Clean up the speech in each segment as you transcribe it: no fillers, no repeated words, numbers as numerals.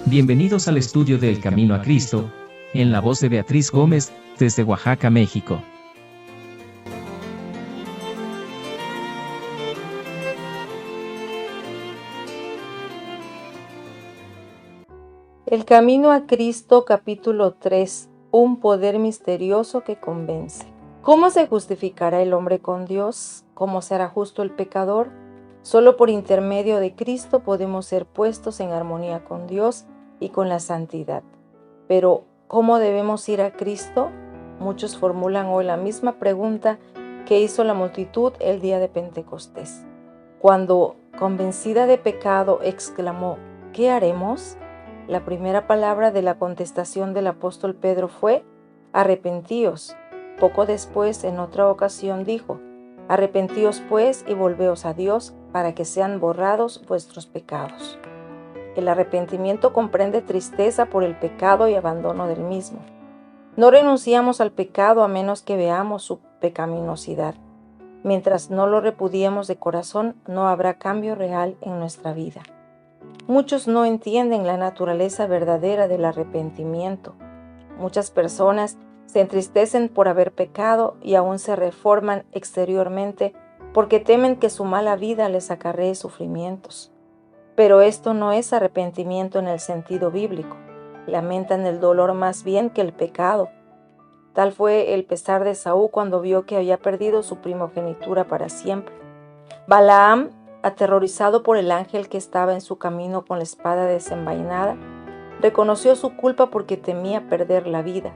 Bienvenidos al estudio del Camino a Cristo, en la voz de Beatriz Gómez, desde Oaxaca, México. El Camino a Cristo, capítulo 3. Un poder misterioso que convence. ¿Cómo se justificará el hombre con Dios? ¿Cómo será justo el pecador? Solo por intermedio de Cristo podemos ser puestos en armonía con Dios y con la santidad. Pero, ¿cómo debemos ir a Cristo? Muchos formulan hoy la misma pregunta que hizo la multitud el día de Pentecostés. Cuando, convencida de pecado, exclamó: ¿qué haremos? La primera palabra de la contestación del apóstol Pedro fue: arrepentíos. Poco después, en otra ocasión, dijo: arrepentíos pues y volveos a Dios, para que sean borrados vuestros pecados. El arrepentimiento comprende tristeza por el pecado y abandono del mismo. No renunciamos al pecado a menos que veamos su pecaminosidad. Mientras no lo repudiemos de corazón, no habrá cambio real en nuestra vida. Muchos no entienden la naturaleza verdadera del arrepentimiento. Muchas personas se entristecen por haber pecado y aún se reforman exteriormente porque temen que su mala vida les acarree sufrimientos. Pero esto no es arrepentimiento en el sentido bíblico. Lamentan el dolor más bien que el pecado. Tal fue el pesar de Esaú cuando vio que había perdido su primogenitura para siempre. Balaam, aterrorizado por el ángel que estaba en su camino con la espada desenvainada, reconoció su culpa porque temía perder la vida,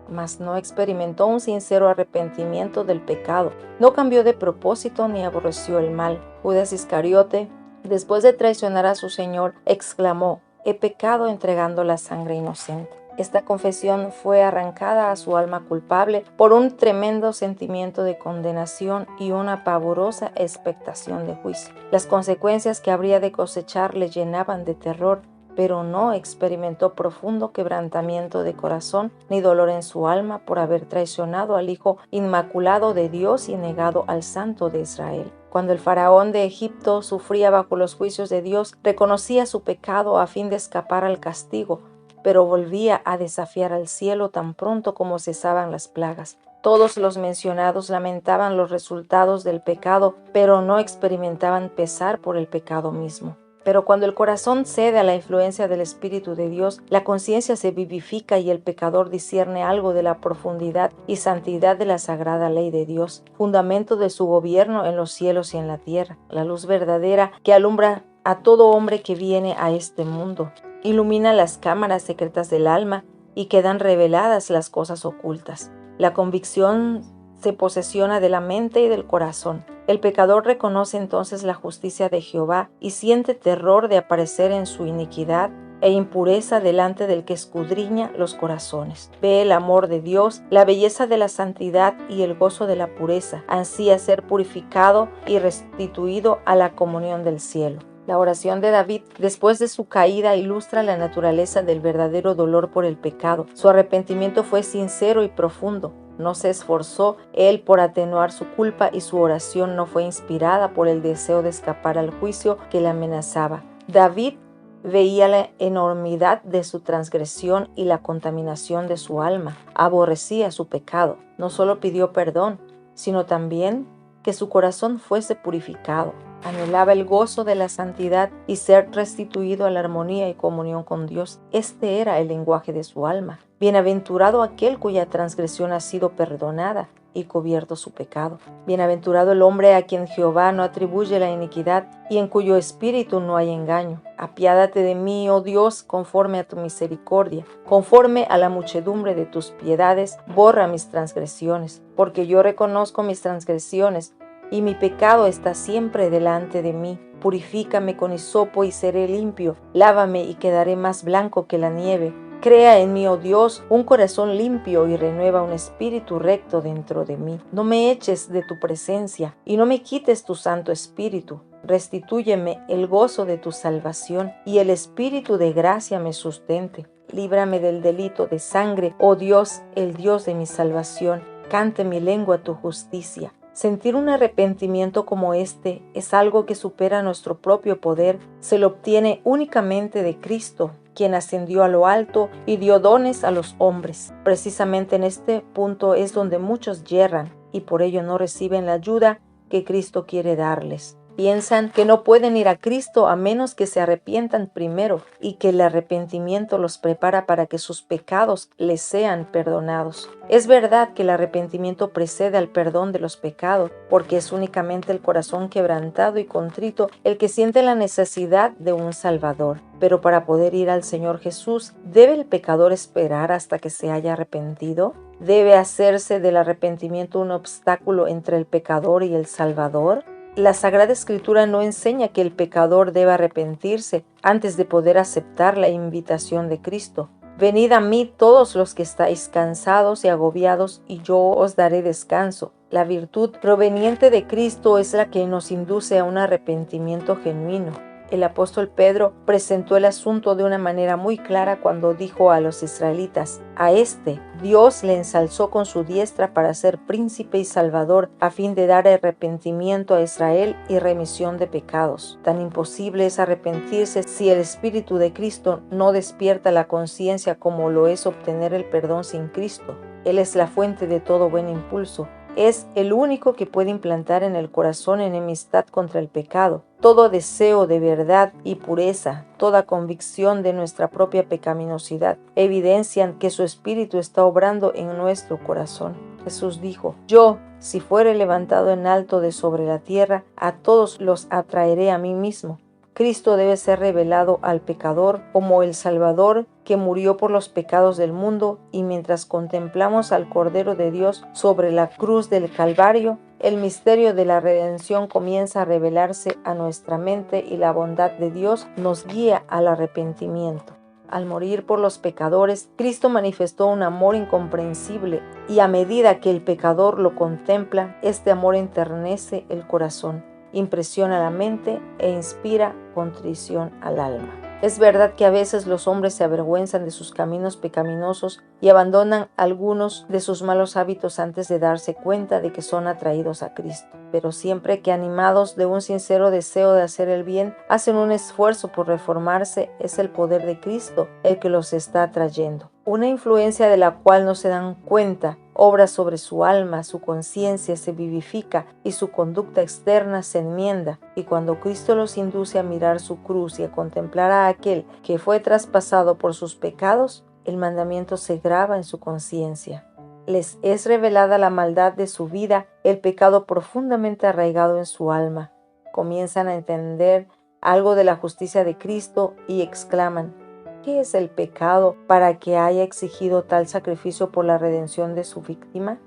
mas no experimentó un sincero arrepentimiento del pecado. No cambió de propósito ni aborreció el mal. Judas Iscariote, después de traicionar a su Señor, exclamó: he pecado entregando la sangre inocente. Esta confesión fue arrancada a su alma culpable por un tremendo sentimiento de condenación y una pavorosa expectación de juicio. Las consecuencias que habría de cosechar le llenaban de terror, pero no experimentó profundo quebrantamiento de corazón ni dolor en su alma por haber traicionado al Hijo Inmaculado de Dios y negado al Santo de Israel. Cuando el faraón de Egipto sufría bajo los juicios de Dios, reconocía su pecado a fin de escapar al castigo, pero volvía a desafiar al cielo tan pronto como cesaban las plagas. Todos los mencionados lamentaban los resultados del pecado, pero no experimentaban pesar por el pecado mismo. Pero cuando el corazón cede a la influencia del Espíritu de Dios, la conciencia se vivifica y el pecador discierne algo de la profundidad y santidad de la sagrada ley de Dios, fundamento de su gobierno en los cielos y en la tierra, la luz verdadera que alumbra a todo hombre que viene a este mundo. Ilumina las cámaras secretas del alma y quedan reveladas las cosas ocultas. La convicción se posesiona de la mente y del corazón. El pecador reconoce entonces la justicia de Jehová y siente terror de aparecer en su iniquidad e impureza delante del que escudriña los corazones. Ve el amor de Dios, la belleza de la santidad y el gozo de la pureza. Ansía ser purificado y restituido a la comunión del cielo. La oración de David, después de su caída, ilustra la naturaleza del verdadero dolor por el pecado. Su arrepentimiento fue sincero y profundo. No se esforzó él por atenuar su culpa y su oración no fue inspirada por el deseo de escapar al juicio que le amenazaba. David veía la enormidad de su transgresión y la contaminación de su alma. Aborrecía su pecado. No solo pidió perdón, sino también que su corazón fuese purificado. Anhelaba el gozo de la santidad y ser restituido a la armonía y comunión con Dios. Este era el lenguaje de su alma. Bienaventurado aquel cuya transgresión ha sido perdonada y cubierto su pecado. Bienaventurado el hombre a quien Jehová no atribuye la iniquidad y en cuyo espíritu no hay engaño. Apiádate de mí, oh Dios, conforme a tu misericordia. Conforme a la muchedumbre de tus piedades, borra mis transgresiones, porque yo reconozco mis transgresiones y mi pecado está siempre delante de mí. Purifícame con hisopo y seré limpio. Lávame y quedaré más blanco que la nieve. Crea en mí, oh Dios, un corazón limpio y renueva un espíritu recto dentro de mí. No me eches de tu presencia y no me quites tu Santo Espíritu. Restitúyeme el gozo de tu salvación y el espíritu de gracia me sustente. Líbrame del delito de sangre, oh Dios, el Dios de mi salvación. Cante mi lengua tu justicia. Sentir un arrepentimiento como este es algo que supera nuestro propio poder. Se lo obtiene únicamente de Cristo quien ascendió a lo alto y dio dones a los hombres. Precisamente en este punto es donde muchos yerran y por ello no reciben la ayuda que Cristo quiere darles. Piensan que no pueden ir a Cristo a menos que se arrepientan primero y que el arrepentimiento los prepara para que sus pecados les sean perdonados. Es verdad que el arrepentimiento precede al perdón de los pecados, porque es únicamente el corazón quebrantado y contrito el que siente la necesidad de un Salvador. Pero para poder ir al Señor Jesús, ¿debe el pecador esperar hasta que se haya arrepentido? ¿Debe hacerse del arrepentimiento un obstáculo entre el pecador y el Salvador? La Sagrada Escritura no enseña que el pecador debe arrepentirse antes de poder aceptar la invitación de Cristo. Venid a mí todos los que estáis cansados y agobiados, y yo os daré descanso. La virtud proveniente de Cristo es la que nos induce a un arrepentimiento genuino. El apóstol Pedro presentó el asunto de una manera muy clara cuando dijo a los israelitas: a este Dios le ensalzó con su diestra para ser príncipe y salvador, a fin de dar arrepentimiento a Israel y remisión de pecados. Tan imposible es arrepentirse si el Espíritu de Cristo no despierta la conciencia como lo es obtener el perdón sin Cristo. Él es la fuente de todo buen impulso. Es el único que puede implantar en el corazón enemistad contra el pecado. Todo deseo de verdad y pureza, toda convicción de nuestra propia pecaminosidad, evidencian que su Espíritu está obrando en nuestro corazón. Jesús dijo: yo, si fuere levantado en alto de sobre la tierra, a todos los atraeré a mí mismo. Cristo debe ser revelado al pecador como el Salvador que murió por los pecados del mundo, y mientras contemplamos al Cordero de Dios sobre la cruz del Calvario, el misterio de la redención comienza a revelarse a nuestra mente y la bondad de Dios nos guía al arrepentimiento. Al morir por los pecadores, Cristo manifestó un amor incomprensible, y a medida que el pecador lo contempla, este amor enternece el corazón, impresiona la mente e inspira contrición al alma. Es verdad que a veces los hombres se avergüenzan de sus caminos pecaminosos y abandonan algunos de sus malos hábitos antes de darse cuenta de que son atraídos a Cristo. Pero siempre que, animados de un sincero deseo de hacer el bien, hacen un esfuerzo por reformarse, es el poder de Cristo el que los está atrayendo. Una influencia de la cual no se dan cuenta obra sobre su alma, su conciencia se vivifica y su conducta externa se enmienda. Y cuando Cristo los induce a mirar su cruz y a contemplar a aquel que fue traspasado por sus pecados, el mandamiento se graba en su conciencia. Les es revelada la maldad de su vida, el pecado profundamente arraigado en su alma. Comienzan a entender algo de la justicia de Cristo y exclaman: ¿qué es el pecado para que haya exigido tal sacrificio por la redención de su víctima?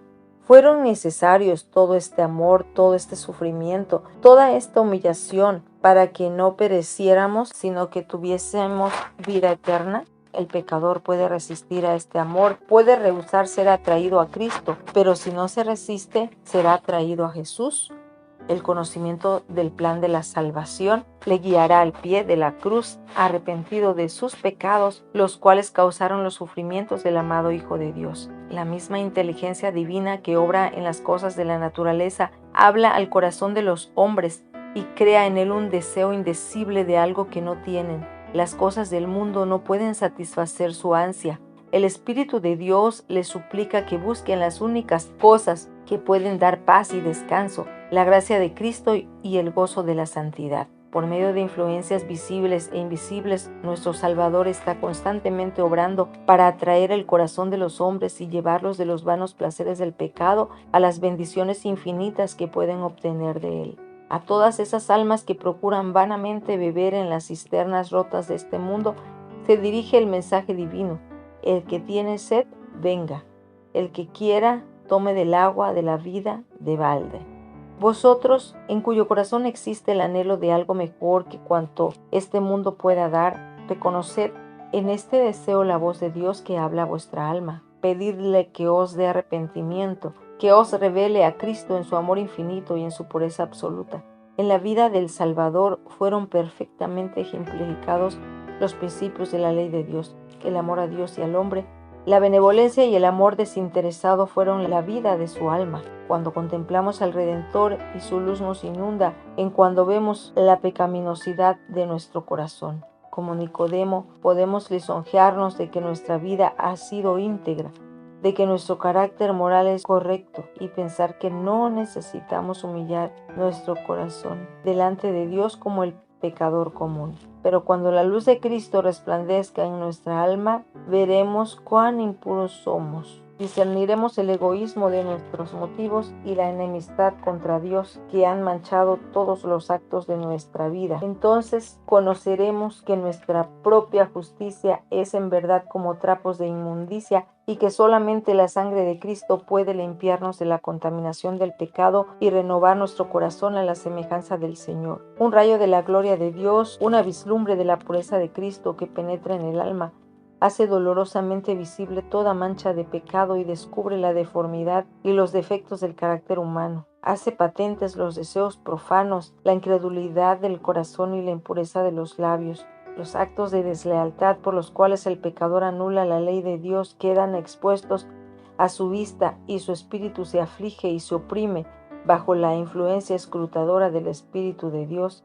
¿Fueron necesarios todo este amor, todo este sufrimiento, toda esta humillación para que no pereciéramos, sino que tuviésemos vida eterna? El pecador puede resistir a este amor, puede rehusar ser atraído a Cristo, pero si no se resiste, será atraído a Jesús. El conocimiento del plan de la salvación le guiará al pie de la cruz, arrepentido de sus pecados, los cuales causaron los sufrimientos del amado Hijo de Dios. La misma inteligencia divina que obra en las cosas de la naturaleza habla al corazón de los hombres y crea en él un deseo indecible de algo que no tienen. Las cosas del mundo no pueden satisfacer su ansia. El Espíritu de Dios les suplica que busquen las únicas cosas que pueden dar paz y descanso, la gracia de Cristo y el gozo de la santidad. Por medio de influencias visibles e invisibles, nuestro Salvador está constantemente obrando para atraer el corazón de los hombres y llevarlos de los vanos placeres del pecado a las bendiciones infinitas que pueden obtener de él. A todas esas almas que procuran vanamente beber en las cisternas rotas de este mundo, se dirige el mensaje divino: el que tiene sed, venga; el que quiera, tome del agua de la vida de balde. Vosotros, en cuyo corazón existe el anhelo de algo mejor que cuanto este mundo pueda dar, reconoced en este deseo la voz de Dios que habla a vuestra alma. Pedidle que os dé arrepentimiento, que os revele a Cristo en su amor infinito y en su pureza absoluta. En la vida del Salvador fueron perfectamente ejemplificados los principios de la ley de Dios: el amor a Dios y al hombre. La benevolencia y el amor desinteresado fueron la vida de su alma. Cuando contemplamos al Redentor y su luz nos inunda, en cuando vemos la pecaminosidad de nuestro corazón. Como Nicodemo, podemos lisonjearnos de que nuestra vida ha sido íntegra, de que nuestro carácter moral es correcto y pensar que no necesitamos humillar nuestro corazón delante de Dios como el pecador común. Pero cuando la luz de Cristo resplandezca en nuestra alma, veremos cuán impuros somos. Discerniremos el egoísmo de nuestros motivos y la enemistad contra Dios que han manchado todos los actos de nuestra vida. Entonces conoceremos que nuestra propia justicia es en verdad como trapos de inmundicia y que solamente la sangre de Cristo puede limpiarnos de la contaminación del pecado y renovar nuestro corazón a la semejanza del Señor. Un rayo de la gloria de Dios, una vislumbre de la pureza de Cristo que penetra en el alma, hace dolorosamente visible toda mancha de pecado y descubre la deformidad y los defectos del carácter humano. Hace patentes los deseos profanos, la incredulidad del corazón y la impureza de los labios. Los actos de deslealtad por los cuales el pecador anula la ley de Dios quedan expuestos a su vista y su espíritu se aflige y se oprime bajo la influencia escrutadora del Espíritu de Dios.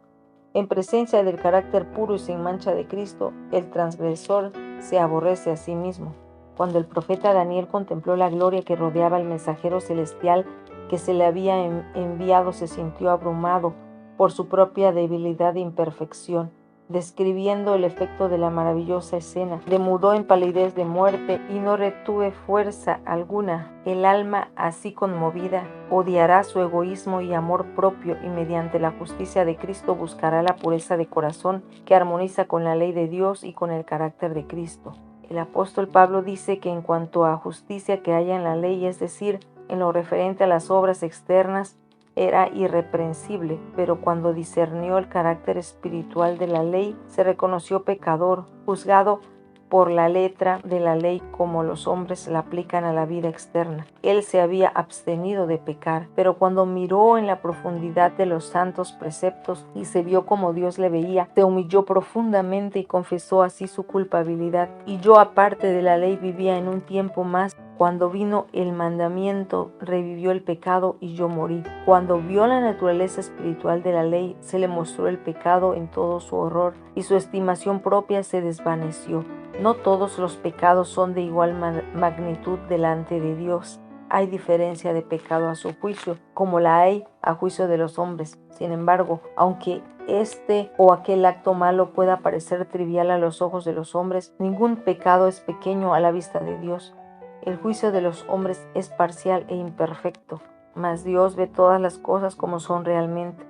En presencia del carácter puro y sin mancha de Cristo, el transgresor se aborrece a sí mismo. Cuando el profeta Daniel contempló la gloria que rodeaba al mensajero celestial que se le había enviado, se sintió abrumado por su propia debilidad e imperfección. Describiendo el efecto de la maravillosa escena, demudó en palidez de muerte y no retuve fuerza alguna. El alma, así conmovida, odiará su egoísmo y amor propio y mediante la justicia de Cristo buscará la pureza de corazón que armoniza con la ley de Dios y con el carácter de Cristo. El apóstol Pablo dice que en cuanto a justicia que haya en la ley, es decir, en lo referente a las obras externas, era irreprensible, pero cuando discernió el carácter espiritual de la ley, se reconoció pecador, juzgado por la letra de la ley como los hombres la aplican a la vida externa. Él se había abstenido de pecar, pero cuando miró en la profundidad de los santos preceptos y se vio como Dios le veía, se humilló profundamente y confesó así su culpabilidad. Y yo, aparte de la ley, vivía en un tiempo más. Cuando vino el mandamiento, revivió el pecado y yo morí. Cuando vio la naturaleza espiritual de la ley, se le mostró el pecado en todo su horror y su estimación propia se desvaneció. No todos los pecados son de igual magnitud delante de Dios. Hay diferencia de pecado a su juicio, como la hay a juicio de los hombres. Sin embargo, aunque este o aquel acto malo pueda parecer trivial a los ojos de los hombres, ningún pecado es pequeño a la vista de Dios. El juicio de los hombres es parcial e imperfecto, mas Dios ve todas las cosas como son realmente.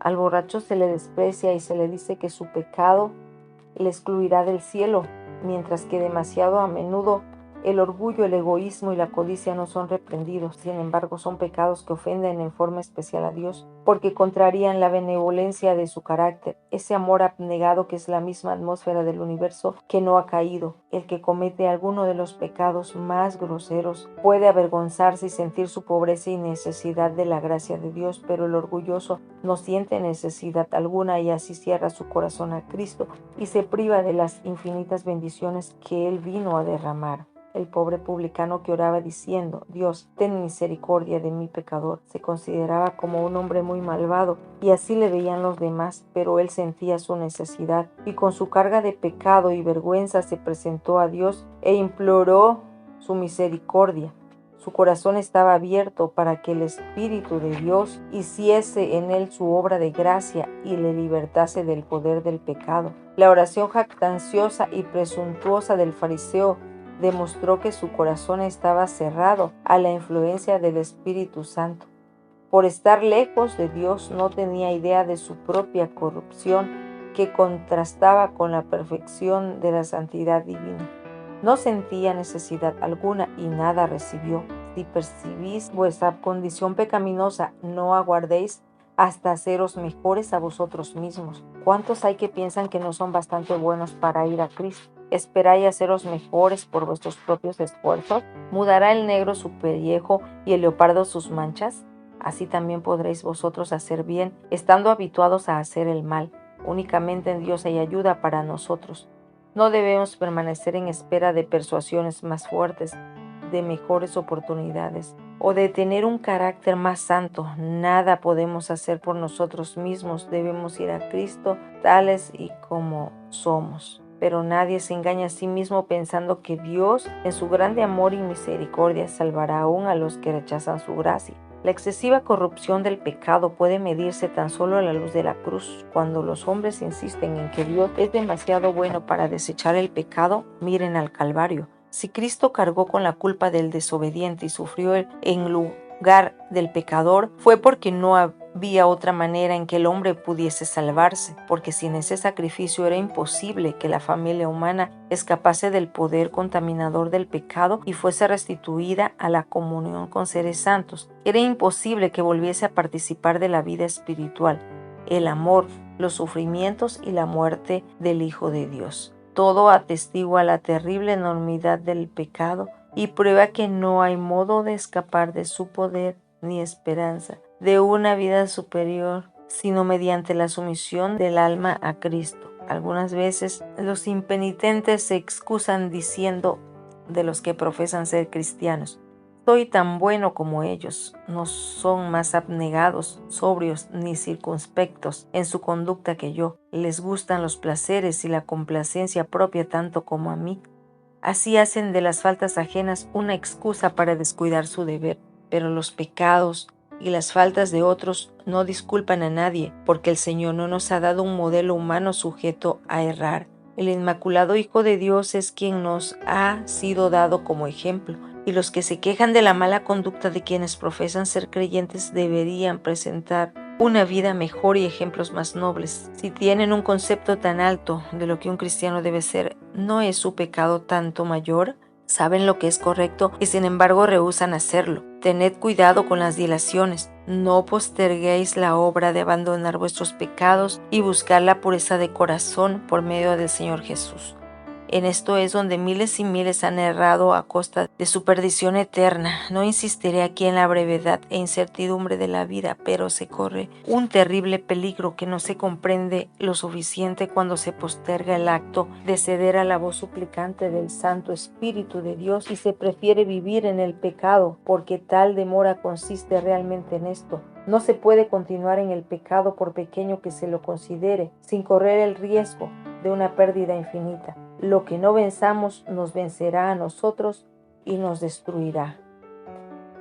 Al borracho se le desprecia y se le dice que su pecado le excluirá del cielo, mientras que demasiado a menudo el orgullo, el egoísmo y la codicia no son reprendidos. Sin embargo, son pecados que ofenden en forma especial a Dios, porque contrarían la benevolencia de su carácter, ese amor abnegado que es la misma atmósfera del universo que no ha caído. El que comete alguno de los pecados más groseros puede avergonzarse y sentir su pobreza y necesidad de la gracia de Dios, pero el orgulloso no siente necesidad alguna y así cierra su corazón a Cristo y se priva de las infinitas bendiciones que Él vino a derramar. El pobre publicano que oraba diciendo: Dios, ten misericordia de mi pecador, se consideraba como un hombre muy malvado y así le veían los demás, pero él sentía su necesidad y con su carga de pecado y vergüenza se presentó a Dios e imploró su misericordia. Su corazón estaba abierto para que el Espíritu de Dios hiciese en él su obra de gracia y le libertase del poder del pecado. La oración jactanciosa y presuntuosa del fariseo demostró que su corazón estaba cerrado a la influencia del Espíritu Santo. Por estar lejos de Dios, no tenía idea de su propia corrupción, que contrastaba con la perfección de la santidad divina. No sentía necesidad alguna y nada recibió. Si percibís vuestra condición pecaminosa, no aguardéis hasta haceros mejores a vosotros mismos. ¿Cuántos hay que piensan que no son bastante buenos para ir a Cristo? ¿Esperáis haceros mejores por vuestros propios esfuerzos? ¿Mudará el negro su pellejo y el leopardo sus manchas? Así también podréis vosotros hacer bien, estando habituados a hacer el mal. Únicamente en Dios hay ayuda para nosotros. No debemos permanecer en espera de persuasiones más fuertes, de mejores oportunidades. o de tener un carácter más santo. Nada podemos hacer por nosotros mismos. Debemos ir a Cristo tales y como somos. Pero nadie se engaña a sí mismo pensando que Dios, en su grande amor y misericordia, salvará aún a los que rechazan su gracia. La excesiva corrupción del pecado puede medirse tan solo a la luz de la cruz. Cuando los hombres insisten en que Dios es demasiado bueno para desechar el pecado, miren al Calvario. Si Cristo cargó con la culpa del desobediente y sufrió en lugar del pecador, fue porque no había otra manera en que el hombre pudiese salvarse, porque sin ese sacrificio era imposible que la familia humana escapase del poder contaminador del pecado y fuese restituida a la comunión con seres santos. Era imposible que volviese a participar de la vida espiritual, el amor, los sufrimientos y la muerte del Hijo de Dios. Todo atestigua la terrible enormidad del pecado y prueba que no hay modo de escapar de su poder ni esperanza de una vida superior, sino mediante la sumisión del alma a Cristo. Algunas veces los impenitentes se excusan diciendo de los que profesan ser cristianos: soy tan bueno como ellos. No son más abnegados, sobrios ni circunspectos en su conducta que yo. Les gustan los placeres y la complacencia propia tanto como a mí. Así hacen de las faltas ajenas una excusa para descuidar su deber. Pero los pecados y las faltas de otros no disculpan a nadie, porque el Señor no nos ha dado un modelo humano sujeto a errar. El Inmaculado Hijo de Dios es quien nos ha sido dado como ejemplo, y los que se quejan de la mala conducta de quienes profesan ser creyentes deberían presentar una vida mejor y ejemplos más nobles. Si tienen un concepto tan alto de lo que un cristiano debe ser, ¿no es su pecado tanto mayor? Saben lo que es correcto y sin embargo rehúsan hacerlo. Tened cuidado con las dilaciones. No posterguéis la obra de abandonar vuestros pecados y buscar la pureza de corazón por medio del Señor Jesús. En esto es donde miles y miles han errado a costa de su perdición eterna. No insistiré aquí en la brevedad e incertidumbre de la vida, pero se corre un terrible peligro que no se comprende lo suficiente cuando se posterga el acto de ceder a la voz suplicante del Santo Espíritu de Dios y se prefiere vivir en el pecado, porque tal demora consiste realmente en esto. No se puede continuar en el pecado, por pequeño que se lo considere, sin correr el riesgo de una pérdida infinita. Lo que no venzamos nos vencerá a nosotros y nos destruirá.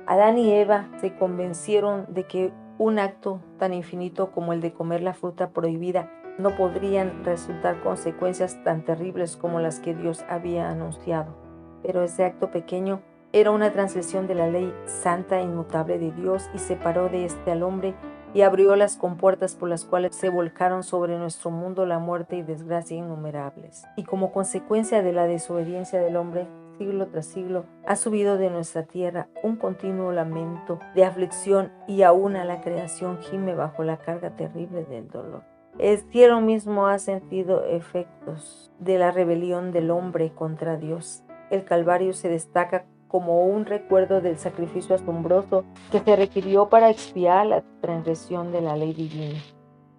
Adán y Eva se convencieron de que un acto tan infinito como el de comer la fruta prohibida no podrían resultar consecuencias tan terribles como las que Dios había anunciado. Pero ese acto pequeño era una transgresión de la ley santa e inmutable de Dios y separó de éste al hombre y abrió las compuertas por las cuales se volcaron sobre nuestro mundo la muerte y desgracia innumerables. Y como consecuencia de la desobediencia del hombre, siglo tras siglo, ha subido de nuestra tierra un continuo lamento de aflicción y aún a la creación gime bajo la carga terrible del dolor. El cielo mismo ha sentido efectos de la rebelión del hombre contra Dios. El Calvario se destaca como un recuerdo del sacrificio asombroso que se requirió para expiar la transgresión de la ley divina.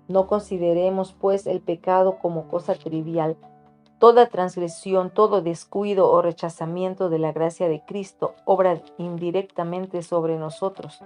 No consideremos, pues, el pecado como cosa trivial. Toda transgresión, todo descuido o rechazamiento de la gracia de Cristo obra indirectamente sobre nosotros.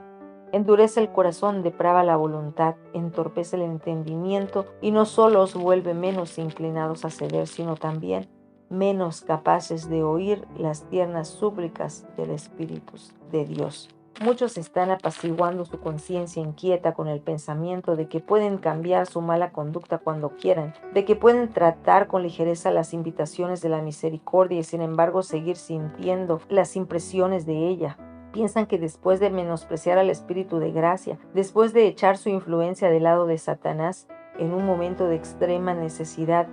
Endurece el corazón, deprava la voluntad, entorpece el entendimiento y no solo os vuelve menos inclinados a ceder, sino también menos capaces de oír las tiernas súplicas del Espíritu de Dios. Muchos están apaciguando su conciencia inquieta con el pensamiento de que pueden cambiar su mala conducta cuando quieran, de que pueden tratar con ligereza las invitaciones de la misericordia y sin embargo seguir sintiendo las impresiones de ella. Piensan que después de menospreciar al Espíritu de gracia, después de echar su influencia del lado de Satanás, en un momento de extrema necesidad,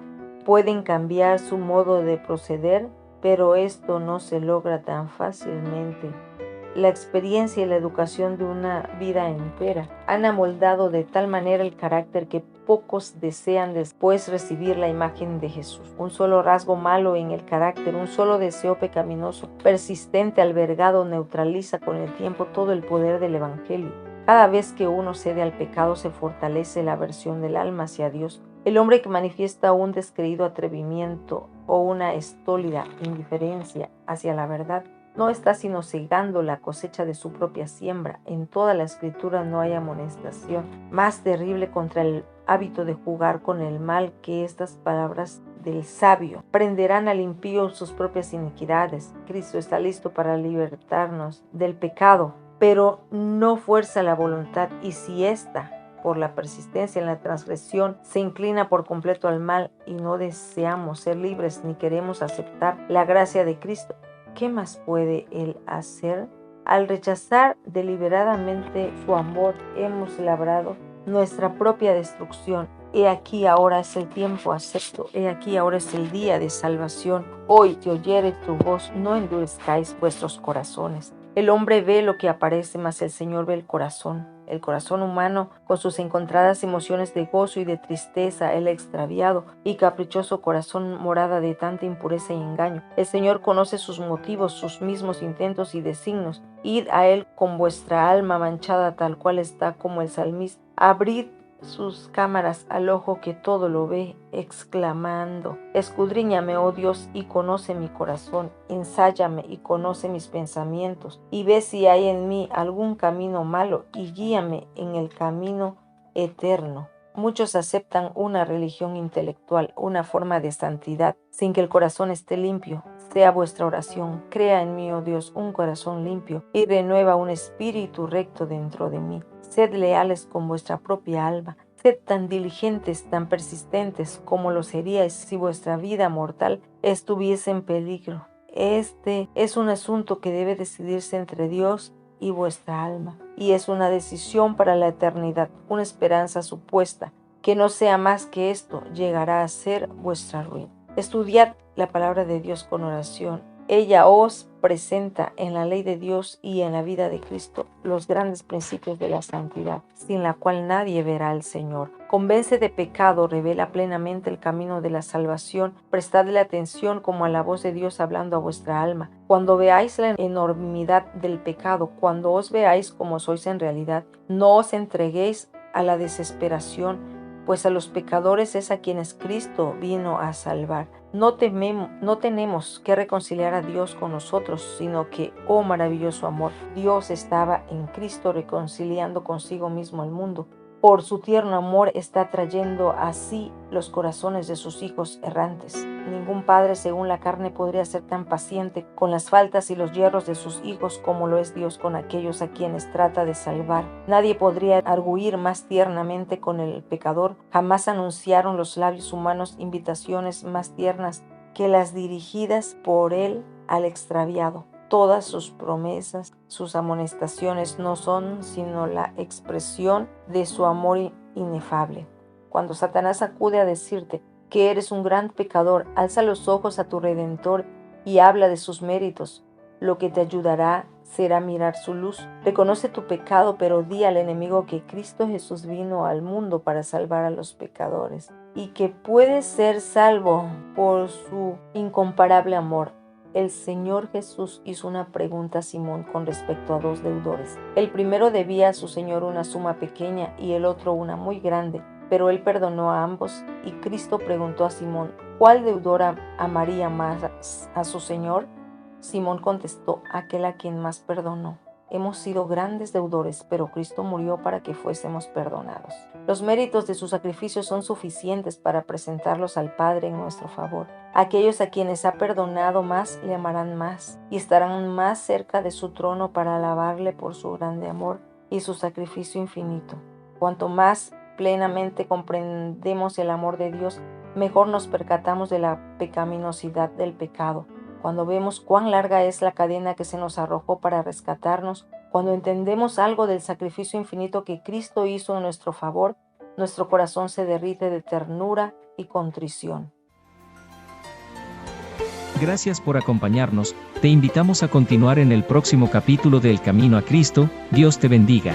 pueden cambiar su modo de proceder, pero esto no se logra tan fácilmente. La experiencia y la educación de una vida entera han amoldado de tal manera el carácter que pocos desean después recibir la imagen de Jesús. Un solo rasgo malo en el carácter, un solo deseo pecaminoso, persistente, albergado, neutraliza con el tiempo todo el poder del Evangelio. Cada vez que uno cede al pecado se fortalece la aversión del alma hacia Dios. El hombre que manifiesta un descreído atrevimiento o una estólida indiferencia hacia la verdad no está sino cegando la cosecha de su propia siembra. En toda la Escritura no hay amonestación más terrible contra el hábito de jugar con el mal que estas palabras del sabio. Prenderán al impío sus propias iniquidades. Cristo está listo para libertarnos del pecado, pero no fuerza la voluntad, y si ésta, por la persistencia en la transgresión, se inclina por completo al mal y no deseamos ser libres ni queremos aceptar la gracia de Cristo, ¿qué más puede Él hacer? Al rechazar deliberadamente su amor, hemos labrado nuestra propia destrucción. He aquí ahora es el tiempo acepto, he aquí ahora es el día de salvación. Hoy, si oyereis su voz, no endurezcáis vuestros corazones. El hombre ve lo que aparece, mas el Señor ve el corazón. El corazón humano, con sus encontradas emociones de gozo y de tristeza, el extraviado y caprichoso corazón, morada de tanta impureza y engaño. El Señor conoce sus motivos, sus mismos intentos y designios. Id a Él con vuestra alma manchada, tal cual está, como el salmista. Abrid sus cámaras al ojo que todo lo ve, exclamando: escudriñame, oh Dios, y conoce mi corazón, ensáyame y conoce mis pensamientos, y ve si hay en mí algún camino malo, y guíame en el camino eterno. Muchos aceptan una religión intelectual, una forma de santidad, sin que el corazón esté limpio. Sea vuestra oración: crea en mí, oh Dios, un corazón limpio, y renueva un espíritu recto dentro de mí. Sed leales con vuestra propia alma. Sed tan diligentes, tan persistentes como lo seríais si vuestra vida mortal estuviese en peligro. Este es un asunto que debe decidirse entre Dios y vuestra alma, y es una decisión para la eternidad, una esperanza supuesta, que no sea más que esto, llegará a ser vuestra ruina. Estudiad la palabra de Dios con oración. Ella os presenta en la ley de Dios y en la vida de Cristo los grandes principios de la santidad, sin la cual nadie verá al Señor. Convence de pecado, revela plenamente el camino de la salvación. Prestadle atención como a la voz de Dios hablando a vuestra alma. Cuando veáis la enormidad del pecado, cuando os veáis como sois en realidad, no os entreguéis a la desesperación, pues a los pecadores es a quienes Cristo vino a salvar. No tenemos que reconciliar a Dios con nosotros, sino que, oh maravilloso amor, Dios estaba en Cristo reconciliando consigo mismo al mundo. Por su tierno amor está trayendo así los corazones de sus hijos errantes. Ningún padre según la carne podría ser tan paciente con las faltas y los yerros de sus hijos como lo es Dios con aquellos a quienes trata de salvar. Nadie podría arguir más tiernamente con el pecador. Jamás anunciaron los labios humanos invitaciones más tiernas que las dirigidas por él al extraviado. Todas sus promesas, sus amonestaciones no son sino la expresión de su amor inefable. Cuando Satanás acude a decirte que eres un gran pecador, alza los ojos a tu Redentor y habla de sus méritos. Lo que te ayudará será mirar su luz. Reconoce tu pecado, pero di al enemigo que Cristo Jesús vino al mundo para salvar a los pecadores y que puedes ser salvo por su incomparable amor. El Señor Jesús hizo una pregunta a Simón con respecto a dos deudores. El primero debía a su Señor una suma pequeña y el otro una muy grande, pero él perdonó a ambos, y Cristo preguntó a Simón: ¿cuál deudor amaría más a su Señor? Simón contestó: aquel a quien más perdonó. Hemos sido grandes deudores, pero Cristo murió para que fuésemos perdonados. Los méritos de su sacrificio son suficientes para presentarlos al Padre en nuestro favor. Aquellos a quienes ha perdonado más le amarán más y estarán más cerca de su trono para alabarle por su grande amor y su sacrificio infinito. Cuanto más plenamente comprendemos el amor de Dios, mejor nos percatamos de la pecaminosidad del pecado. Cuando vemos cuán larga es la cadena que se nos arrojó para rescatarnos, cuando entendemos algo del sacrificio infinito que Cristo hizo en nuestro favor, nuestro corazón se derrite de ternura y contrición. Gracias por acompañarnos. Te invitamos a continuar en el próximo capítulo de El Camino a Cristo. Dios te bendiga.